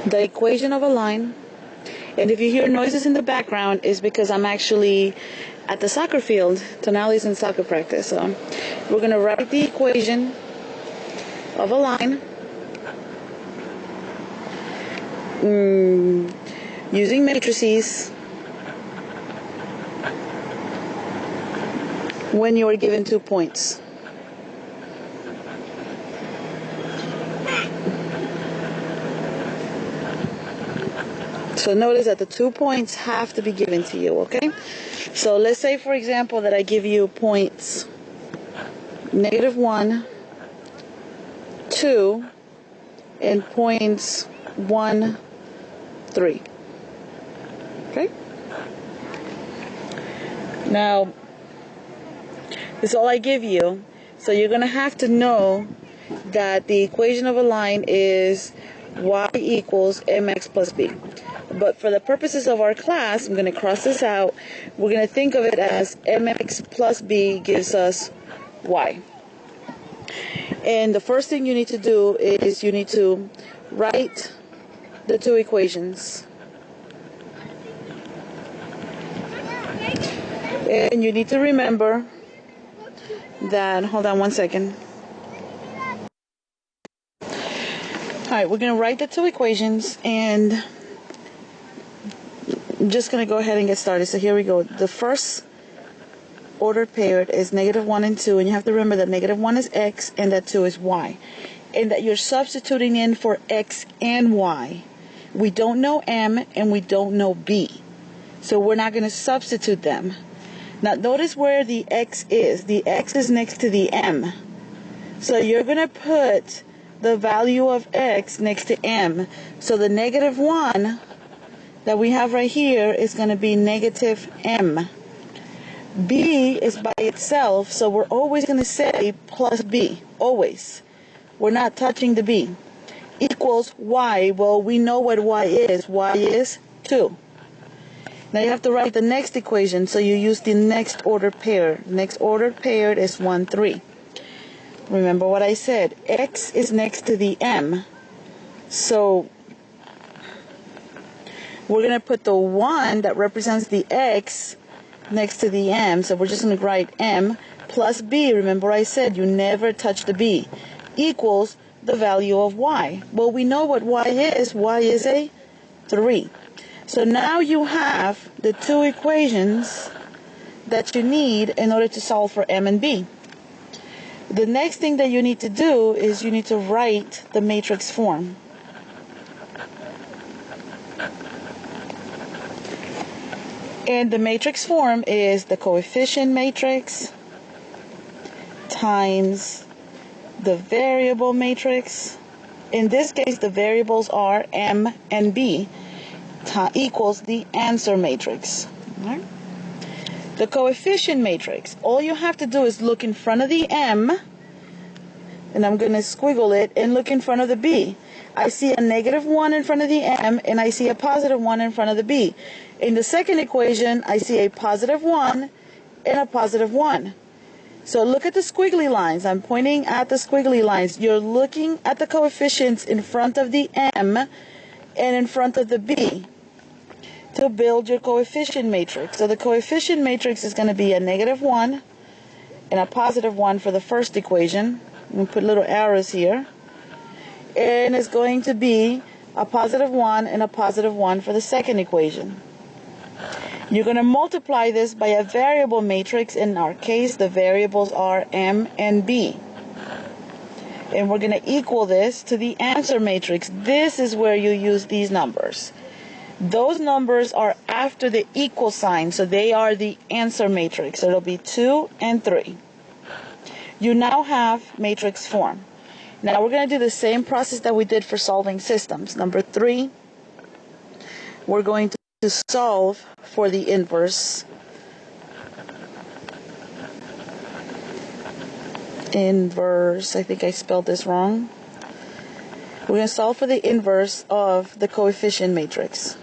the equation of a line. And if you hear noises in the background, it's because I'm actually at the soccer field. Tonali's in soccer practice. So we're going to write the equation of a line using matrices when you are given 2 points. So notice that the 2 points have to be given to you, okay? So let's say, for example, that I give you points -1, 2, and points 1, 3. Okay? Now, this is all I give you. So you're going to have to know that the equation of a line is y equals mx plus b. But for the purposes of our class, I'm going to cross this out. We're going to think of it as mx plus b gives us y. And the first thing you need to do is you need to write the 2 equations. And you need to remember that, hold on one second. Alright, we're going to write the 2 equations, and I'm just going to go ahead and get started. So here we go. The first ordered paired is -1 and 2, and you have to remember that -1 is x and that 2 is y. And that you're substituting in for x and y. We don't know m and we don't know b. So we're not going to substitute them. Now notice where the x is. The x is next to the m. So you're going to put the value of x next to m. So the -1 that we have right here is going to be -m. B is by itself, so we're always going to say plus b. Always. We're not touching the b. Equals y. Well, we know what y is. Y is 2. Now you have to write the next equation, so you use the next ordered pair. Next ordered pair is 1, 3. Remember what I said. X is next to the m. So we're going to put the 1 that represents the x next to the m. So we're just going to write m plus b. Remember I said you never touch the b. Equals the value of y. Well, we know what y is. Y is a 3. So now you have the 2 equations that you need in order to solve for m and b. The next thing that you need to do is you need to write the matrix form. And the matrix form is the coefficient matrix times the variable matrix. In this case, the variables are m and b equals the answer matrix. Right? The coefficient matrix, all you have to do is look in front of the m, and I'm going to squiggle it, and look in front of the b. I see a -1 in front of the m, and I see a +1 in front of the b. In the second equation, I see a +1 and a +1. So look at the squiggly lines. I'm pointing at the squiggly lines. You're looking at the coefficients in front of the m and in front of the b to build your coefficient matrix. So the coefficient matrix is going to be a -1 and a +1 for the first equation. I'm going to put little arrows here. And it's going to be a +1 and a +1 for the second equation. You're going to multiply this by a variable matrix. In our case, the variables are m and b. And we're going to equal this to the answer matrix. This is where you use these numbers. Those numbers are after the equal sign, so they are the answer matrix. So it'll be 2 and 3. You now have matrix form. Now we're going to do the same process that we did for solving systems. Number 3, we're going to solve for the inverse. Inverse, I think I spelled this wrong. We're going to solve for the inverse of the coefficient matrix.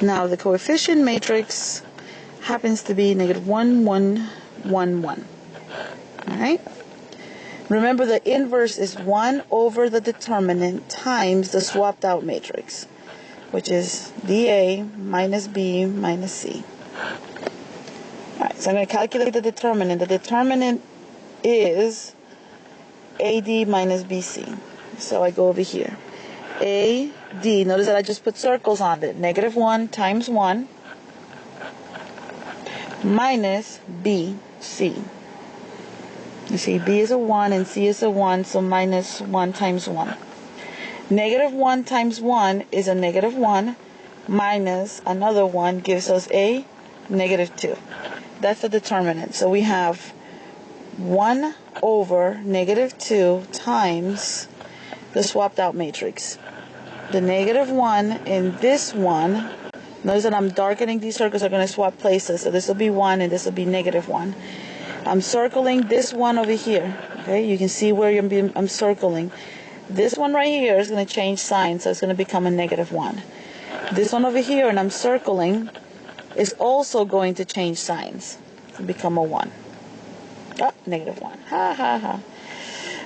Now the coefficient matrix happens to be -1, 1, 1, 1. Alright? Remember, the inverse is 1 over the determinant times the swapped out matrix, which is dA minus B minus C. Alright, so I'm going to calculate the determinant. The determinant is AD minus BC. So I go over here. AD, notice that I just put circles on it. -1 times 1 minus BC. You see, B is a 1 and C is a 1, so minus 1 times 1. -1 times 1 is a -1, minus another 1 gives us a -2. That's the determinant. So we have 1 over -2 times the swapped out matrix. The -1 in this one, notice that I'm darkening these circles are going to swap places. So this will be 1 and this will be -1. I'm circling this one over here. Okay, you can see where I'm circling. This one right here is going to change sign, so it's going to become a -1. This one over here, and I'm circling, is also going to change signs to become a 1. Oh, -1. Ha ha ha.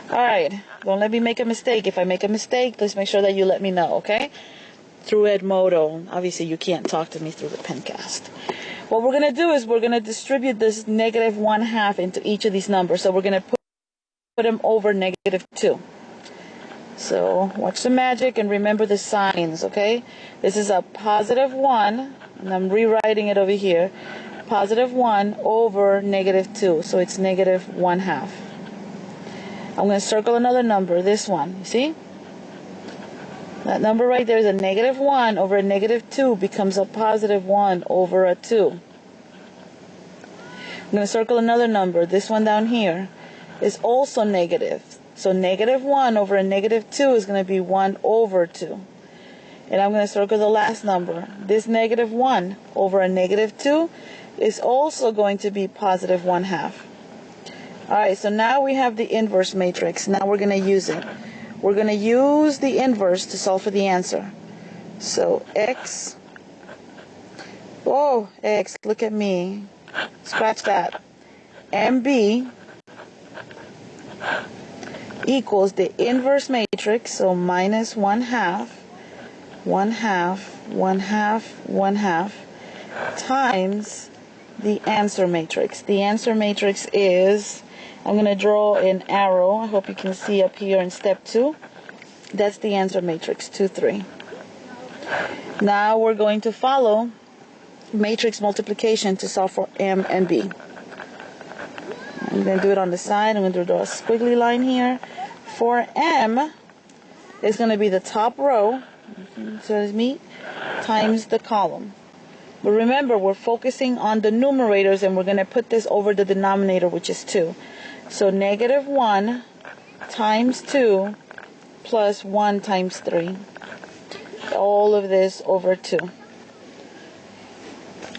Alright, don't let me make a mistake. If I make a mistake, please make sure that you let me know, okay? Through Edmodo. Obviously, you can't talk to me through the Pencast. What we're going to do is we're going to distribute this -1/2 into each of these numbers. So we're going to put them over -2. So watch the magic and remember the signs, okay? This is a +1, and I'm rewriting it over here. +1 over -2, so it's -1/2. I'm going to circle another number, this one, you see? That number right there is a -1 over a -2 becomes a +1 over a 2. I'm going to circle another number, this one down here is also negative. So -1 over a -2 is going to be 1 over 2. And I'm going to circle the last number. This -1 over a -2 is also going to be +1/2. Alright, so now we have the inverse matrix. Now we're going to use it. We're going to use the inverse to solve for the answer. So X, oh, X, look at me. Scratch that. MB equals the inverse matrix, so -1/2, 1/2, 1/2, 1/2 times the answer matrix. The answer matrix is, I'm going to draw an arrow. I hope you can see up here in step 2. That's the answer matrix, 2, 3. Now we're going to follow matrix multiplication to solve for M and B. I'm going to do it on the side. I'm going to draw a squiggly line here. For M, it's going to be the top row, so it's me, times the column. But remember, we're focusing on the numerators, and we're going to put this over the denominator, which is 2. So -1 times 2 plus 1 times 3. All of this over 2.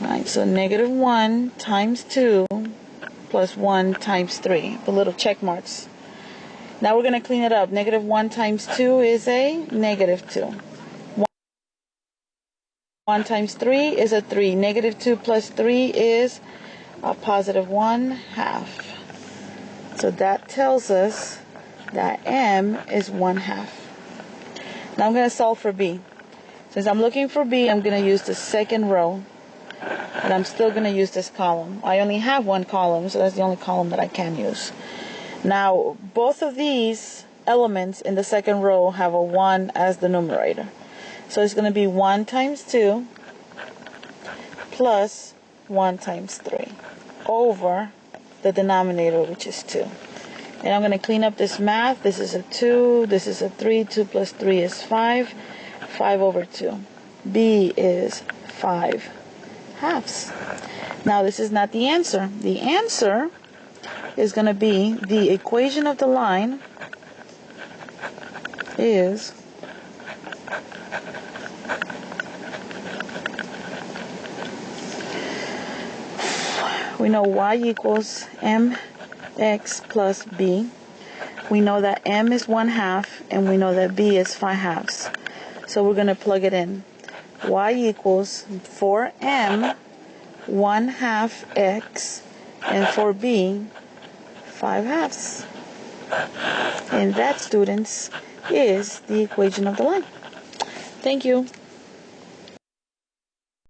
Alright, so -1 times 2 plus 1 times 3. The little check marks. Now we're going to clean it up. -1 times 2 is a -2. 1 times 3 is a 3. -2 plus 3 is a +1/2. So that tells us that M is 1/2. Now I'm going to solve for B. Since I'm looking for B, I'm going to use the second row. And I'm still going to use this column. I only have one column, so that's the only column that I can use. Now, both of these elements in the second row have a 1 as the numerator. So it's going to be 1 times 2 plus 1 times 3 over the denominator, which is 2. And I'm going to clean up this math. This is a 2, this is a 3, 2 plus 3 is 5, 5 over 2. B is 5/2. Now this is not the answer. The answer is going to be the equation of the line is we know y equals mx plus b. We know that m is 1/2 and we know that b is 5/2. So we're going to plug it in. Y equals for m 1/2 x and for b 5/2. And that, students, is the equation of the line. Thank you.